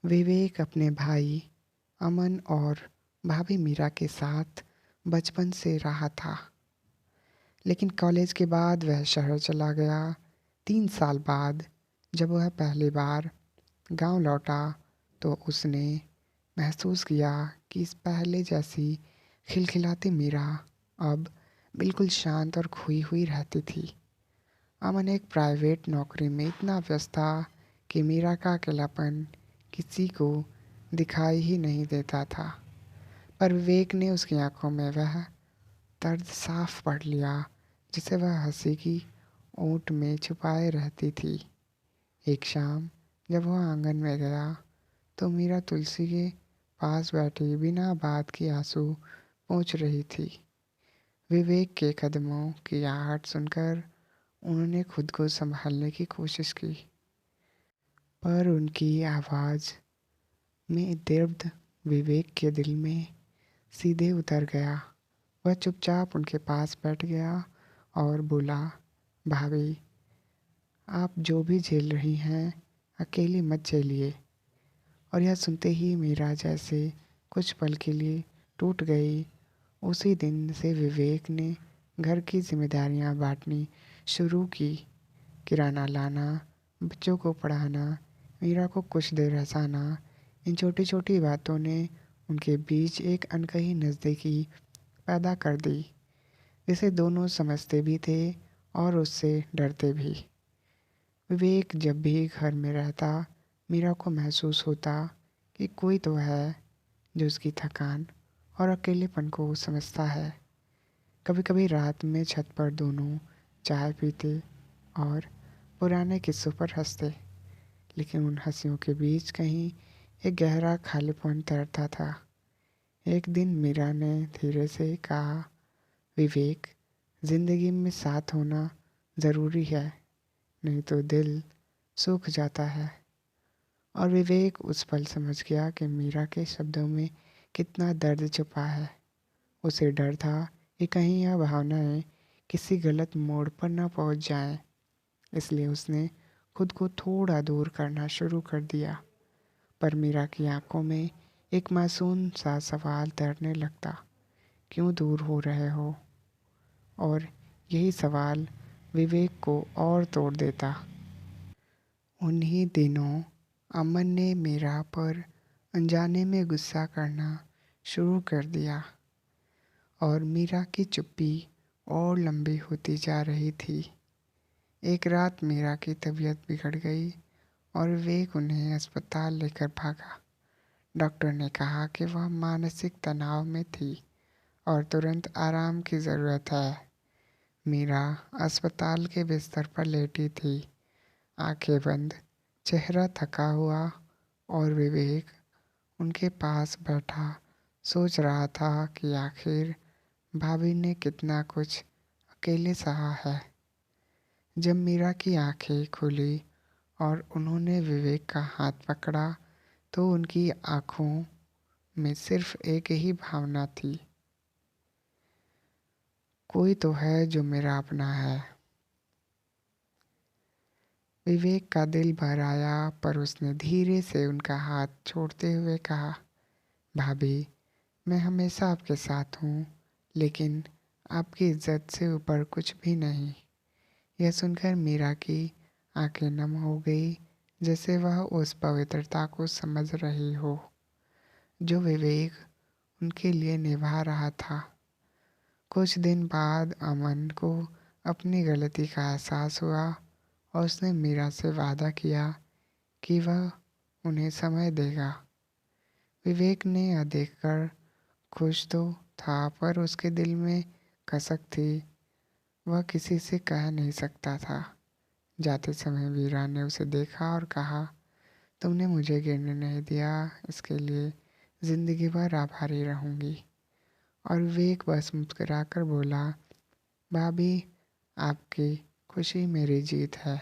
विवेक अपने भाई अमन और भाभी मीरा के साथ बचपन से रहा था। लेकिन कॉलेज के बाद वह शहर चला गया। 3 साल बाद जब वह पहली बार गांव लौटा तो उसने महसूस किया कि इस पहले जैसी खिलखिलाती मीरा अब बिल्कुल शांत और खोई हुई रहती थी। अमन एक प्राइवेट नौकरी में इतना व्यस्त था कि मीरा का अकेलापन किसी को दिखाई ही नहीं देता था। पर विवेक ने उसकी आंखों में वह दर्द साफ पढ़ लिया जिसे वह हंसी की ओट में छुपाए रहती थी। एक शाम जब वह आंगन में गया तो मीरा तुलसी के पास बैठी बिना बात की आंसू पोंछ रही थी। विवेक के कदमों की आहट सुनकर उन्होंने खुद को संभालने की कोशिश की, पर उनकी आवाज़ में दर्द विवेक के दिल में सीधे उतर गया। वह चुपचाप उनके पास बैठ गया और बोला, भाभी, आप जो भी झेल रही हैं अकेली मत झेलिए। और यह सुनते ही मीरा जैसे कुछ पल के लिए टूट गई। उसी दिन से विवेक ने घर की जिम्मेदारियां बांटनी शुरू की। किराना लाना, बच्चों को पढ़ाना, मीरा को कुछ देर हंसाना, इन छोटी छोटी बातों ने उनके बीच एक अनकही नज़दीकी पैदा कर दी जिसे दोनों समझते भी थे और उससे डरते भी। विवेक जब भी घर में रहता मीरा को महसूस होता कि कोई तो है जो उसकी थकान और अकेलेपन को समझता है। कभी कभी रात में छत पर दोनों चाय पीते और पुराने किस्सों पर हंसते, लेकिन उन हंसियों के बीच कहीं एक गहरा खालीपन तैरता था। एक दिन मीरा ने धीरे से कहा, विवेक, जिंदगी में साथ होना ज़रूरी है, नहीं तो दिल सूख जाता है। और विवेक उस पल समझ गया कि मीरा के शब्दों में कितना दर्द छुपा है। उसे डर था कि कहीं यह भावनाएं किसी गलत मोड़ पर न पहुंच जाएं, इसलिए उसने खुद को थोड़ा दूर करना शुरू कर दिया। पर मीरा की आंखों में एक मासूम सा सवाल तैरने लगता, क्यों दूर हो रहे हो? और यही सवाल विवेक को और तोड़ देता। उन्हीं दिनों अमन ने मीरा पर अनजाने में गुस्सा करना शुरू कर दिया और मीरा की चुप्पी और लंबी होती जा रही थी। एक रात मीरा की तबीयत बिगड़ गई और विवेक उन्हें अस्पताल लेकर भागा। डॉक्टर ने कहा कि वह मानसिक तनाव में थी और तुरंत आराम की ज़रूरत है। मीरा अस्पताल के बिस्तर पर लेटी थी, आंखें बंद, चेहरा थका हुआ, और विवेक उनके पास बैठा सोच रहा था कि आखिर भाभी ने कितना कुछ अकेले सहा है। जब मीरा की आंखें खुली और उन्होंने विवेक का हाथ पकड़ा तो उनकी आंखों में सिर्फ एक ही भावना थी, कोई तो है जो मेरा अपना है। विवेक का दिल भर आया, पर उसने धीरे से उनका हाथ छोड़ते हुए कहा, भाभी, मैं हमेशा आपके साथ हूँ, लेकिन आपकी इज्जत से ऊपर कुछ भी नहीं। यह सुनकर मीरा की आंखें नम हो गई, जैसे वह उस पवित्रता को समझ रही हो जो विवेक उनके लिए निभा रहा था। कुछ दिन बाद अमन को अपनी गलती का एहसास हुआ और उसने मीरा से वादा किया कि वह उन्हें समय देगा। विवेक ने यह देखकर खुश तो था, पर उसके दिल में कसक थी, वह किसी से कह नहीं सकता था। जाते समय वीरा ने उसे देखा और कहा, तुमने मुझे गिरने नहीं दिया, इसके लिए जिंदगी भर आभारी रहूंगी। और विवेक बस मुस्कुराकर बोला, भाभी, आपकी खुशी मेरी जीत है।